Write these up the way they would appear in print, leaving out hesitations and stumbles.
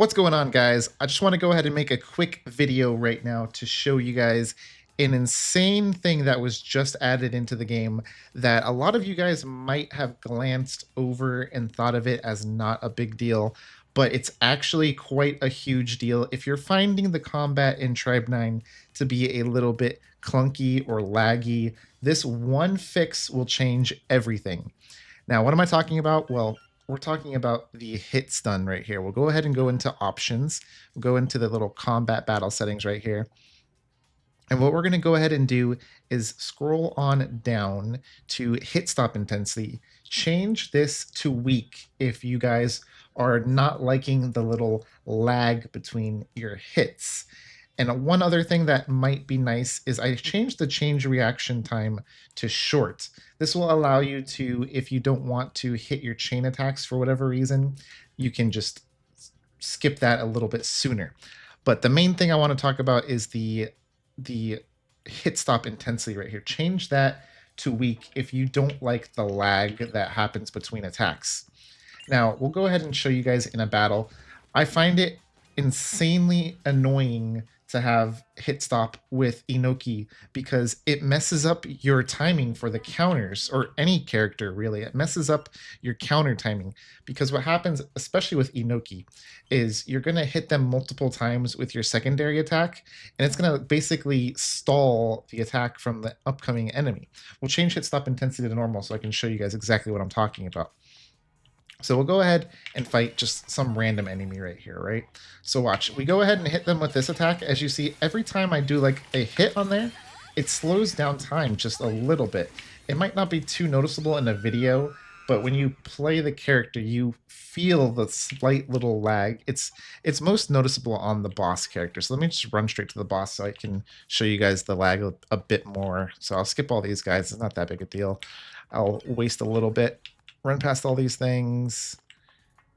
What's going on, guys? I just want to go ahead and make a quick video right now to show you guys an insane thing that was just added into the game that a lot of you guys might have glanced over and thought of it as not a big deal, but it's actually quite a huge deal if you're finding the combat in Tribe 9 to be a little bit clunky or laggy. This one fix will change everything. Now, what am I talking about? Well, we're talking about the hit stun right here. We'll go ahead and go into options. We'll go into the little combat battle settings right here. And what we're going to go ahead and do is scroll on down to hit stop intensity. Change this to weak if you guys are not liking the little lag between your hits. And one other thing that might be nice is I changed the change reaction time to short. This will allow you to, if you don't want to hit your chain attacks for whatever reason, you can just skip that a little bit sooner. But the main thing I want to talk about is the hit stop intensity right here. Change that to weak if you don't like the lag that happens between attacks. Now, we'll go ahead and show you guys in a battle. I find it insanely annoying to have hit stop with Inoki because it messes up your timing for the counters, or any character really. It messes up your counter timing because what happens, especially with Inoki, is you're going to hit them multiple times with your secondary attack, and it's going to basically stall the attack from the upcoming enemy. We'll change hit stop intensity to normal so I can show you guys exactly what I'm talking about. So we'll go ahead and fight just some random enemy right here, right? So watch, we go ahead and hit them with this attack. As you see, every time I do like a hit on there, it slows down time just a little bit. It might not be too noticeable in a video, but when you play the character, you feel the slight little lag. It's most noticeable on the boss character. So let me just run straight to the boss so I can show you guys the lag a bit more. So I'll skip all these guys. It's not that big a deal. I'll waste a little bit. Run past all these things,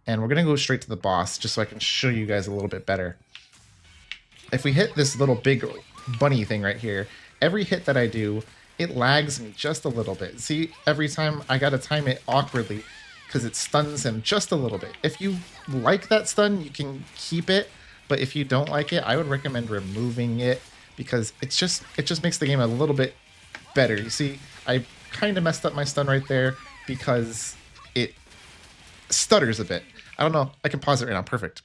and we're going to go straight to the boss just so I can show you guys a little bit better. If we hit this little big bunny thing right here, every hit that I do, it lags me just a little bit. See, every time I got to time it awkwardly because it stuns him just a little bit. If you like that stun, you can keep it, but if you don't like it, I would recommend removing it because it just makes the game a little bit better. You see, I kind of messed up my stun right there because it stutters a bit. I don't know. I can pause it right now. Perfect.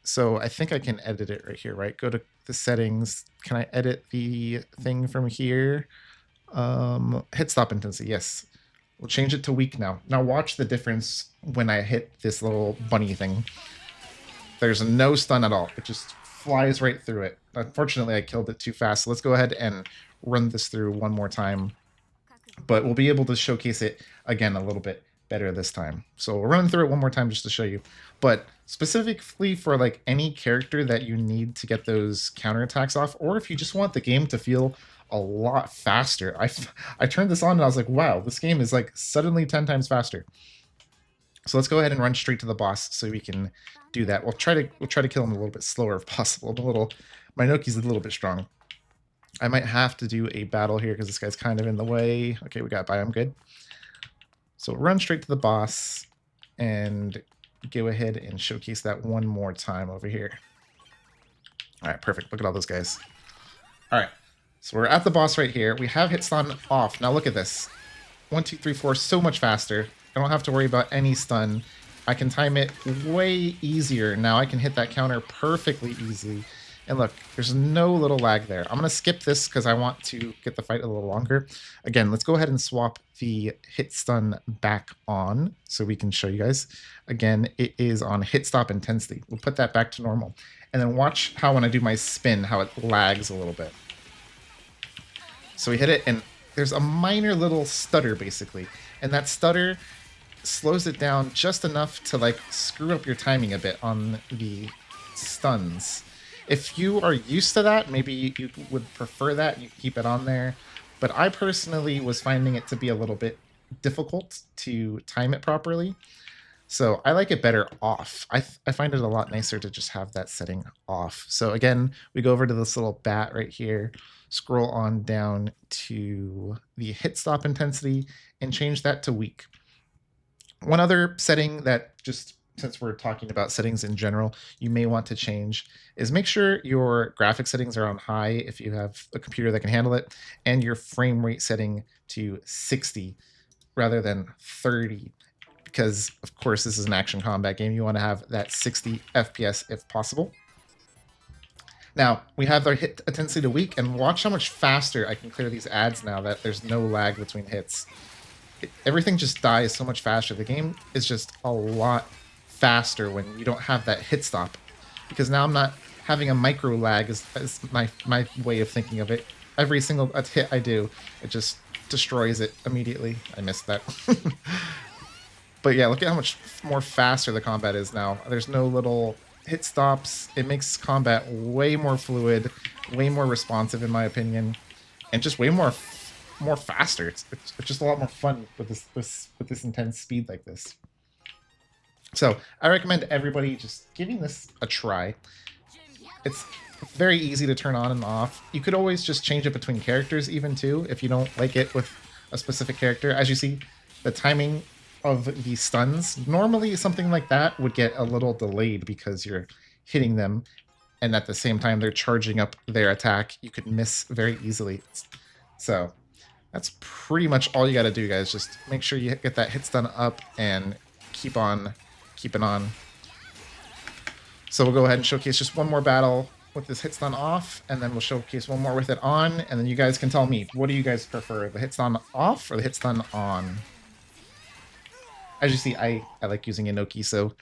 So I think I can edit it right here, right? Go to the settings. Can I edit the thing from here? Hit stop intensity. Yes. We'll change it to weak now. Now watch the difference when I hit this little bunny thing. There's no stun at all. It just flies right through it. Unfortunately, I killed it too fast. So let's go ahead and run this through one more time. But we'll be able to showcase it again a little bit better this time. So we'll run through it one more time just to show you. But specifically for like any character that you need to get those counterattacks off, or if you just want the game to feel a lot faster. I turned this on and I was like, wow, this game is like suddenly 10 times faster. So let's go ahead and run straight to the boss so we can do that. We'll try to kill him a little bit slower if possible. My Noki's a little bit strong. I might have to do a battle here because this guy's kind of in the way. Okay, we got by. I'm good. So run straight to the boss and go ahead and showcase that one more time over here. All right, perfect. Look at all those guys. All right, so we're at the boss right here. We have hit stun off. Now look at this. 1, 2, 3, 4, so much faster. I don't have to worry about any stun. I can time it way easier. Now I can hit that counter perfectly easily. And look, there's no little lag there. I'm going to skip this because I want to get the fight a little longer. Again, let's go ahead and swap the hit stun back on so we can show you guys. Again, it is on hit stop intensity. We'll put that back to normal. And then watch how when I do my spin, how it lags a little bit. So we hit it, and there's a minor little stutter, basically. And that stutter slows it down just enough to like screw up your timing a bit on the stuns. If you are used to that, maybe you would prefer that and you keep it on there. But I personally was finding it to be a little bit difficult to time it properly. So I like it better off. I find it a lot nicer to just have that setting off. So again, we go over to this little bat right here, scroll on down to the hit stop intensity and change that to weak. One other setting that just since we're talking about settings in general, you may want to change is make sure your graphic settings are on high if you have a computer that can handle it, and your frame rate setting to 60 rather than 30. Because, of course, this is an action combat game. You want to have that 60 FPS if possible. Now, we have our hit intensity to weak, and watch how much faster I can clear these ads now that there's no lag between hits. Everything just dies so much faster. The game is just a lot faster when you don't have that hit stop. Because now I'm not having a micro lag is my way of thinking of it. Every single hit I do, it just destroys it immediately. I missed that. But yeah, look at how much more faster the combat is now. There's no little hit stops. It makes combat way more fluid, way more responsive in my opinion, and just way more faster. It's just a lot more fun with this intense speed like this. So I recommend everybody just giving this a try. It's very easy to turn on and off. You could always just change it between characters even too if you don't like it with a specific character. As you see, the timing of the stuns, normally something like that would get a little delayed because you're hitting them and at the same time they're charging up their attack. You could miss very easily. So that's pretty much all you got to do, guys. Just make sure you get that hit stun up and keep on keeping on. So we'll go ahead and showcase just one more battle with this hit stun off, and then we'll showcase one more with it on, and then you guys can tell me, what do you guys prefer, the hit stun off or the hit stun on? As you see, I like using Azuroki, so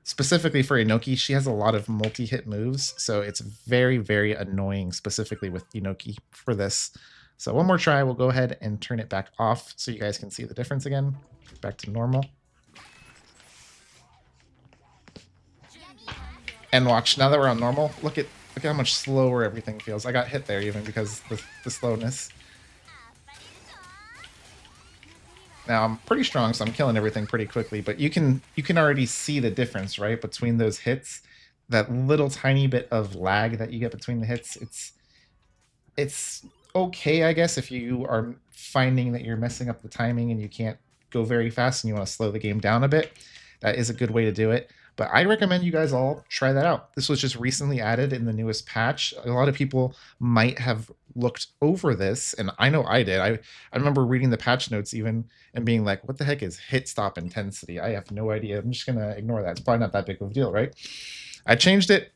specifically for Azuroki, she has a lot of multi-hit moves, so it's very, very annoying, specifically with Azuroki for this. So one more try, we'll go ahead and turn it back off so you guys can see the difference again. Back to normal. And watch, now that we're on normal, look at how much slower everything feels. I got hit there even because the slowness. Now I'm pretty strong, so I'm killing everything pretty quickly, but you can already see the difference, right, between those hits. That little tiny bit of lag that you get between the hits, it's okay, I guess, if you are finding that you're messing up the timing and you can't go very fast and you want to slow the game down a bit. That is a good way to do it. But I recommend you guys all try that out. This was just recently added in the newest patch. A lot of people might have looked over this, and I know I did. I remember reading the patch notes even and being like, what the heck is hit stop intensity? I have no idea. I'm just going to ignore that. It's probably not that big of a deal, right? I changed it.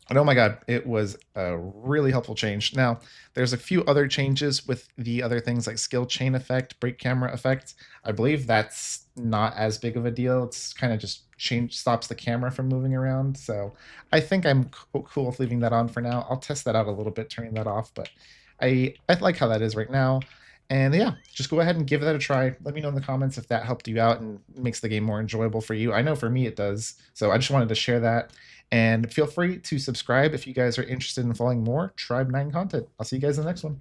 And oh my god, it was a really helpful change. Now, there's a few other changes with the other things like skill chain effect, break camera effect. I believe that's not as big of a deal. It's kind of just stops the camera from moving around. So I think I'm cool with leaving that on for now. I'll test that out a little bit, turning that off, but I like how that is right now. And yeah, just go ahead and give that a try. Let me know in the comments if that helped you out and makes the game more enjoyable for you. I know for me it does. So I just wanted to share that. And feel free to subscribe if you guys are interested in following more Tribe 9 content. I'll see you guys in the next one.